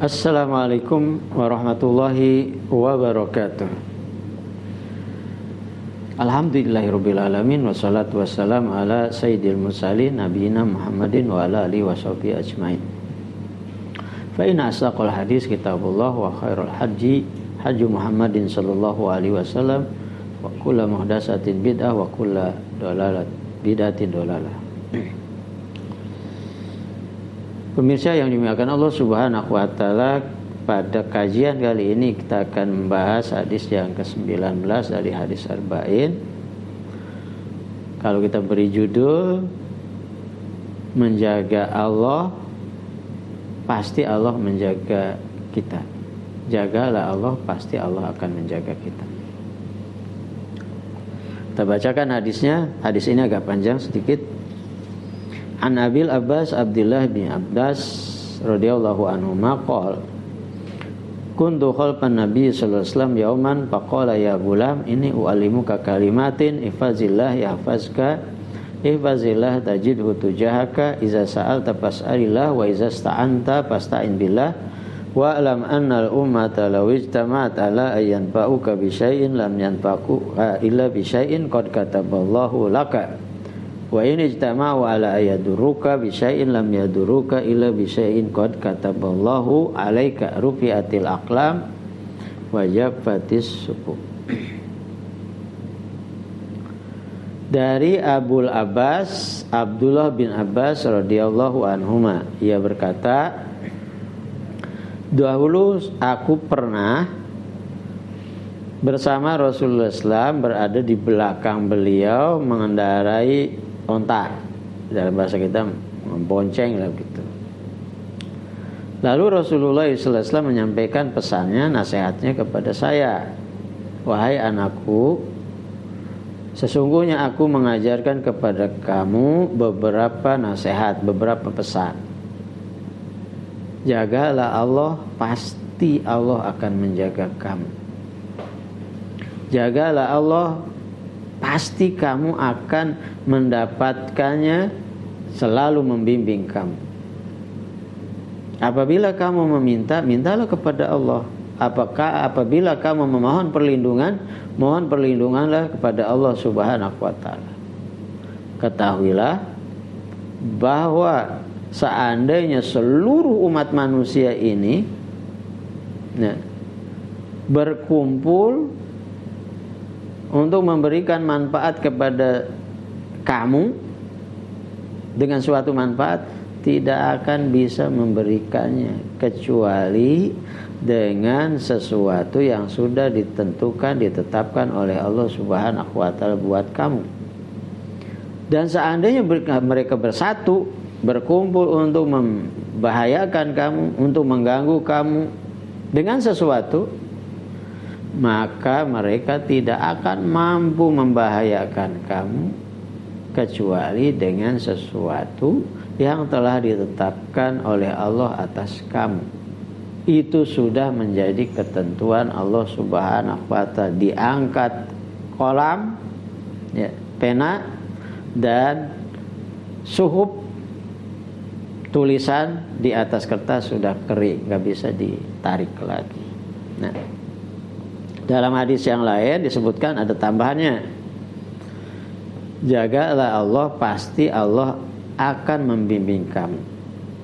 Assalamualaikum warahmatullahi wabarakatuh. Alhamdulillahirabbil alamin wassalatu wassalamu ala sayyidil mursalin nabiyina Muhammadin wa ala alihi washabihi ajmain. Fa inna asdaqal hadis kitabullah wa khairul haji Muhammadin sallallahu alaihi wasallam wa kullu muhdatsatin bid'ah wa kullu bid'atin dalalah. Pemirsa yang dimuliakan Allah Subhanahu wa taala, pada kajian kali ini kita akan membahas hadis yang ke-19 dari hadis Arba'in. Kalau kita beri judul menjaga Allah, pasti Allah menjaga kita. Jagalah Allah, pasti Allah akan menjaga kita. Kita bacakan hadisnya. Hadis ini agak panjang sedikit. An Abil Abbas Abdullah bin Abbas radhiyallahu anhu maqal kuntu khalfan Nabi sallallahu alaihi wasallam yauman faqala ya gulam inni u'allimuka kalimatin ihfazillah yahfazka ihfazillah tajidhu tujahaka iza sa'alta fas'alillah wa iza sta'anta fasta'in billah wa alam anna al-ummata law ijtama'at ala ayyan fa'uka bi syai'in lam yanfa'uka illa bi syai'in qad kataballahu laka wa in ijtama'u ala ayaduruka bi syai'in lam yaduruka illa bi syai'in qad kataballahu 'alaika rufi'atil aqlam wa jaffatis suhuf. Dari Abul Abbas Abdullah bin Abbas radhiyallahu anhuma, ia berkata, dahulu aku pernah bersama Rasulullah SAW berada di belakang beliau mengendarai onta, dalam bahasa kita membonceng lah gitu. Lalu Rasulullah SAW menyampaikan pesannya, nasihatnya kepada saya. Wahai anakku, sesungguhnya aku mengajarkan kepada kamu beberapa nasihat, beberapa pesan. Jagalah Allah, pasti Allah akan menjaga kamu. Jagalah Allah, pasti kamu akan mendapatkannya, selalu membimbing kamu. Apabila kamu meminta, mintalah kepada Allah. Apabila kamu memohon perlindungan, mohon perlindunganlah kepada Allah Subhanahu wa taala. Ketahuilah bahwa seandainya seluruh umat manusia ini berkumpul untuk memberikan manfaat kepada kamu dengan suatu manfaat, tidak akan bisa memberikannya kecuali dengan sesuatu yang sudah ditentukan, ditetapkan oleh Allah Subhanahu wa taala buat kamu. Dan seandainya mereka bersatu, berkumpul untuk membahayakan kamu, untuk mengganggu kamu dengan sesuatu, maka mereka tidak akan mampu membahayakan kamu kecuali dengan sesuatu yang telah ditetapkan oleh Allah atas kamu. Itu sudah menjadi ketentuan Allah Subhanahu wa taala. Diangkat kolam, pena dan suhuf, tulisan di atas kertas sudah kering, nggak bisa ditarik lagi. Dalam hadis yang lain disebutkan ada tambahannya. Jagalah Allah, pasti Allah akan membimbing kamu.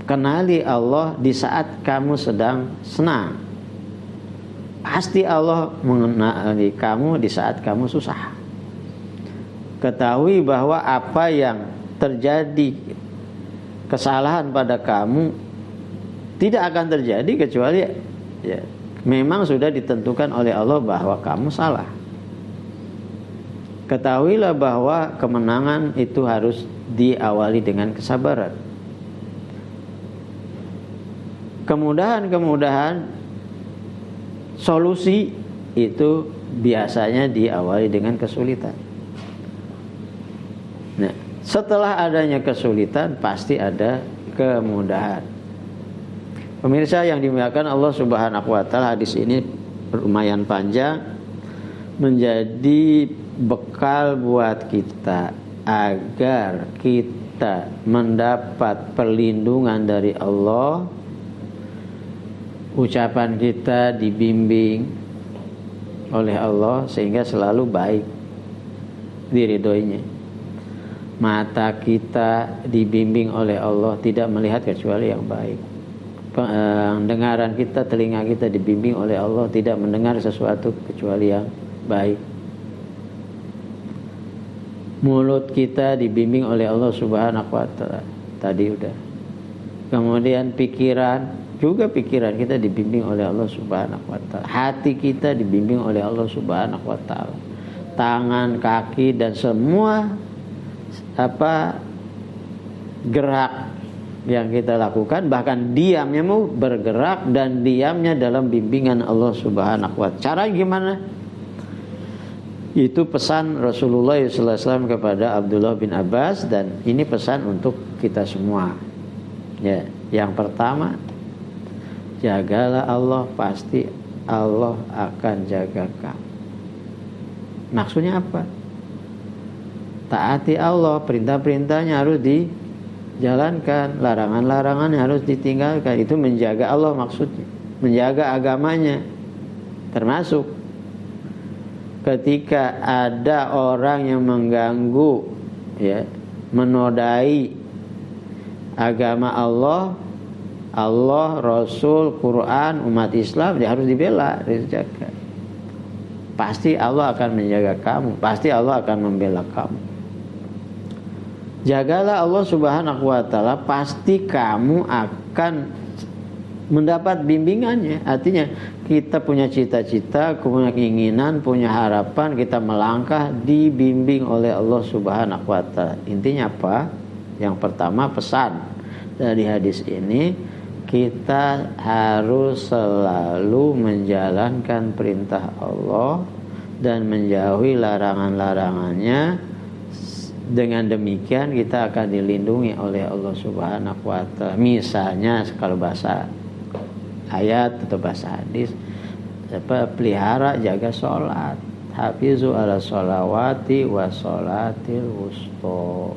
Kenali Allah di saat kamu sedang senang. Pasti Allah mengenali kamu di saat kamu susah. Ketahui bahwa apa yang terjadi kesalahan pada kamu tidak akan terjadi kecuali memang sudah ditentukan oleh Allah bahwa kamu salah. Ketahuilah bahwa kemenangan itu harus diawali dengan kesabaran. Kemudahan solusi itu biasanya diawali dengan kesulitan. Setelah adanya kesulitan pasti ada kemudahan. Pemirsa yang dimuliakan Allah Subhanahu wa taala, hadis ini lumayan panjang, menjadi bekal buat kita agar kita mendapat perlindungan dari Allah ucapan kita dibimbing oleh Allah sehingga selalu baik, diridhoinya. Mata kita dibimbing oleh Allah tidak melihat kecuali yang baik. Pendengaran kita, telinga kita dibimbing oleh Allah tidak mendengar sesuatu kecuali yang baik. Mulut kita dibimbing oleh Allah Subhanahu wa taala. Tadi udah. Kemudian pikiran kita dibimbing oleh Allah Subhanahu wa taala. Hati kita dibimbing oleh Allah Subhanahu wa taala. Tangan, kaki dan semua gerak yang kita lakukan, bahkan diamnya mau bergerak dan diamnya dalam bimbingan Allah Subhanahu wa taala. Cara gimana? Itu pesan Rasulullah SAW kepada Abdullah bin Abbas, dan ini pesan untuk kita semua. Ya, yang pertama, jagalah Allah, pasti Allah akan jaga kamu. Maksudnya apa? Taati Allah, perintah-perintahnya harus dijalankan, larangan-larangannya harus ditinggalkan. Itu menjaga Allah maksudnya, menjaga agamanya. Termasuk ketika ada orang yang mengganggu, ya, menodai agama Allah, Rasul, Quran, umat Islam, dia harus dibela, dijaga. Pasti Allah akan menjaga kamu, pasti Allah akan membela kamu. Jagalah Allah Subhanahu wa taala, pasti kamu akan mendapat bimbingannya. Artinya kita punya cita-cita, punya keinginan, punya harapan, kita melangkah dibimbing oleh Allah Subhanahu wa taala. Intinya apa? Yang pertama, pesan dari hadis ini, kita harus selalu menjalankan perintah Allah dan menjauhi larangan-larangannya. Dengan demikian kita akan dilindungi oleh Allah Subhanahu wa taala. Misalnya kalau bahasa ayat atau bahasa hadis, pelihara, jaga sholat, hafizu ala sholawati wa sholatil wusta.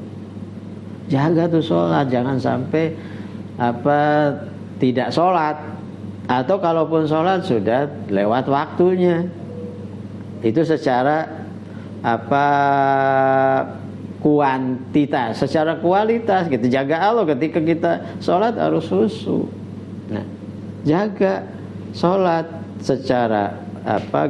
Jaga tuh sholat, jangan sampai tidak sholat, atau kalaupun sholat sudah lewat waktunya. Itu secara kuantitas, secara kualitas kita jaga Allah. Ketika kita sholat harus khusyuk. Nah, jaga sholat secara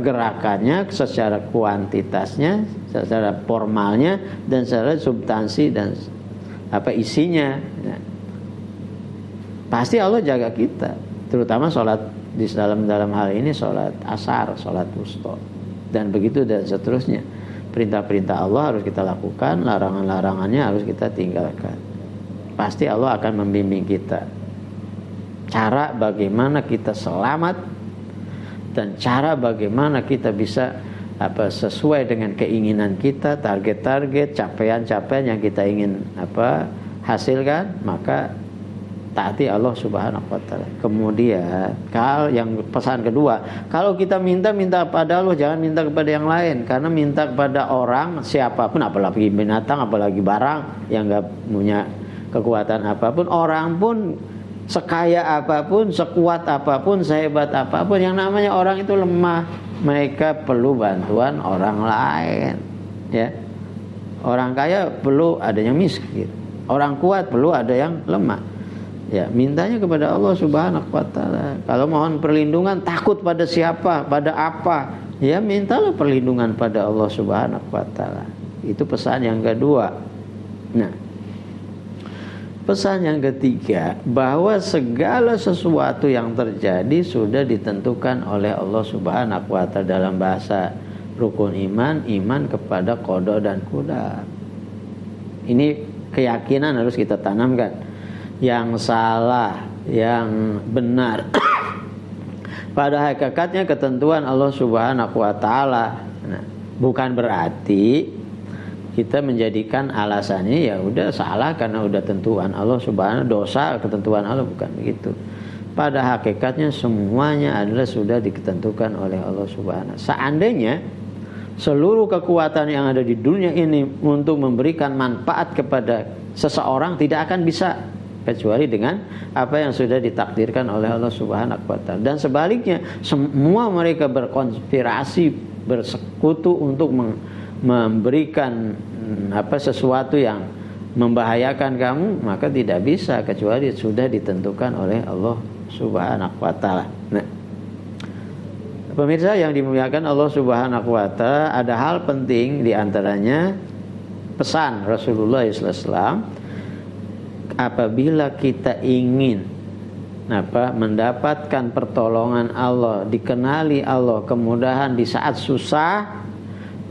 gerakannya, secara kuantitasnya, secara formalnya, dan secara substansi dan isinya. Nah, pasti Allah jaga kita, terutama sholat di dalam hal ini sholat asar, sholat wusta, dan begitu dan seterusnya. Perintah-perintah Allah harus kita lakukan, larangan-larangannya harus kita tinggalkan. Pasti Allah akan membimbing kita. Cara bagaimana kita selamat dan cara bagaimana kita bisa sesuai dengan keinginan kita, target-target, capaian-capaian yang kita ingin hasilkan, maka taati Allah Subhanahu wa taala. Kemudian yang pesan kedua, kalau kita minta pada Allah, jangan minta kepada yang lain. Karena minta kepada orang siapapun, apalagi binatang, apalagi barang yang enggak punya kekuatan apapun, orang pun sekaya apapun, sekuat apapun, sehebat apapun, yang namanya orang itu lemah. Mereka perlu bantuan orang lain, ya. Orang kaya perlu ada yang miskin, orang kuat perlu ada yang lemah. Ya, mintanya kepada Allah Subhanahu wa taala. Kalau mohon perlindungan, takut pada siapa, pada apa, ya mintalah perlindungan pada Allah Subhanahu wa taala. Itu pesan yang kedua. Nah, pesan yang ketiga, bahwa segala sesuatu yang terjadi sudah ditentukan oleh Allah Subhanahu wa taala. Dalam bahasa rukun iman kepada qada dan qadar. Ini keyakinan harus kita tanamkan. Yang salah, yang benar, pada hakikatnya ketentuan Allah Subhanahu wa taala. Nah, bukan berarti kita menjadikan alasannya ya udah salah karena udah tentuan Allah Subhanahu, dosa ketentuan Allah, bukan begitu. Pada hakikatnya semuanya adalah sudah ditentukan oleh Allah Subhanahu. Seandainya seluruh kekuatan yang ada di dunia ini untuk memberikan manfaat kepada seseorang tidak akan bisa kecuali dengan apa yang sudah ditakdirkan oleh Allah Subhanahu wa taala. Dan sebaliknya, semua mereka berkonspirasi, bersekutu untuk memberikan sesuatu yang membahayakan kamu, maka tidak bisa kecuali sudah ditentukan oleh Allah Subhanahu wa taala. Nah, pemirsa yang dimuliakan Allah Subhanahu wa taala, ada hal penting di antaranya pesan Rasulullah SAW, apabila kita ingin mendapatkan pertolongan Allah, dikenali Allah, kemudahan di saat susah,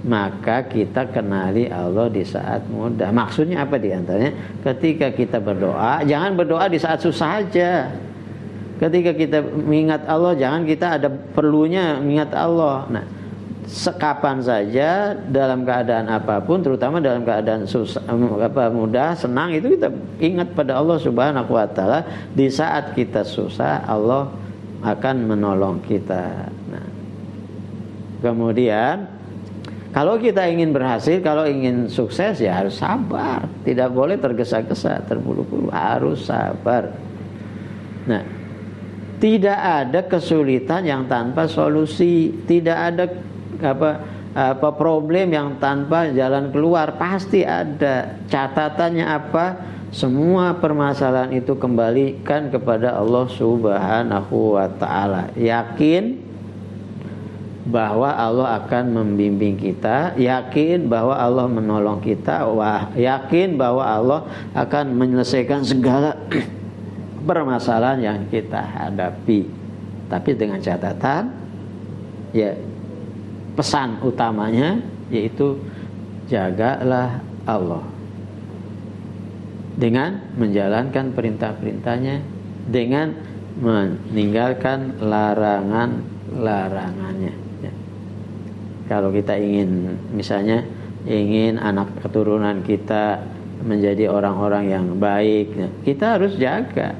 maka kita kenali Allah di saat mudah. Maksudnya apa diantaranya? Ketika kita berdoa, jangan berdoa di saat susah aja. Ketika kita mengingat Allah, jangan kita ada perlunya mengingat Allah. Nah, sekapan saja, dalam keadaan apapun, terutama dalam keadaan susah, mudah, senang, itu kita ingat pada Allah Subhanahu wa taala. Di saat kita susah, Allah akan menolong kita. Nah, kemudian kalau kita ingin berhasil, kalau ingin sukses, ya harus sabar. Tidak boleh tergesa-gesa, terburu-buru, harus sabar. Nah, tidak ada kesulitan yang tanpa solusi, tidak ada problem yang tanpa jalan keluar. Pasti ada. Catatannya apa? Semua permasalahan itu kembalikan kepada Allah Subhanahu wa taala. Yakin bahwa Allah akan membimbing kita, yakin bahwa Allah menolong kita, yakin bahwa Allah akan menyelesaikan segala permasalahan yang kita hadapi. Tapi dengan catatan, ya, pesan utamanya yaitu jagalah Allah dengan menjalankan perintah-perintahnya, dengan meninggalkan larangan-larangannya. Kalau kita ingin, misalnya ingin anak keturunan kita menjadi orang-orang yang baik, kita harus jaga,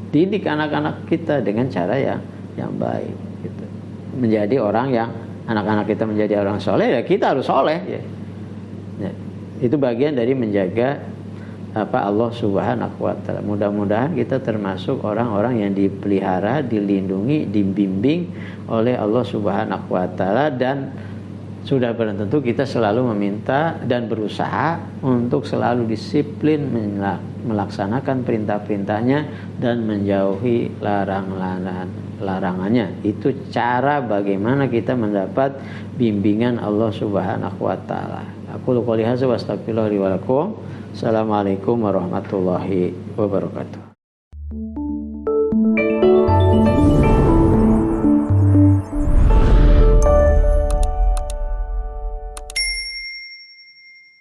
didik anak-anak kita dengan cara yang baik, gitu. Menjadi orang yang, anak-anak kita menjadi orang soleh, ya kita harus soleh, ya. Itu bagian dari menjaga Allah Subhanahu wa taala. Mudah-mudahan kita termasuk orang-orang yang dipelihara, dilindungi, dibimbing oleh Allah Subhanahu wa taala, dan sudah barang tentu kita selalu meminta dan berusaha untuk selalu disiplin melaksanakan perintah-perintahnya dan menjauhi larangannya. Itu cara bagaimana kita mendapat bimbingan Allah Subhanahu wa taala. Aku qouli hadza wa astaghfirullah li wa lakum. Assalamualaikum warahmatullahi wabarakatuh.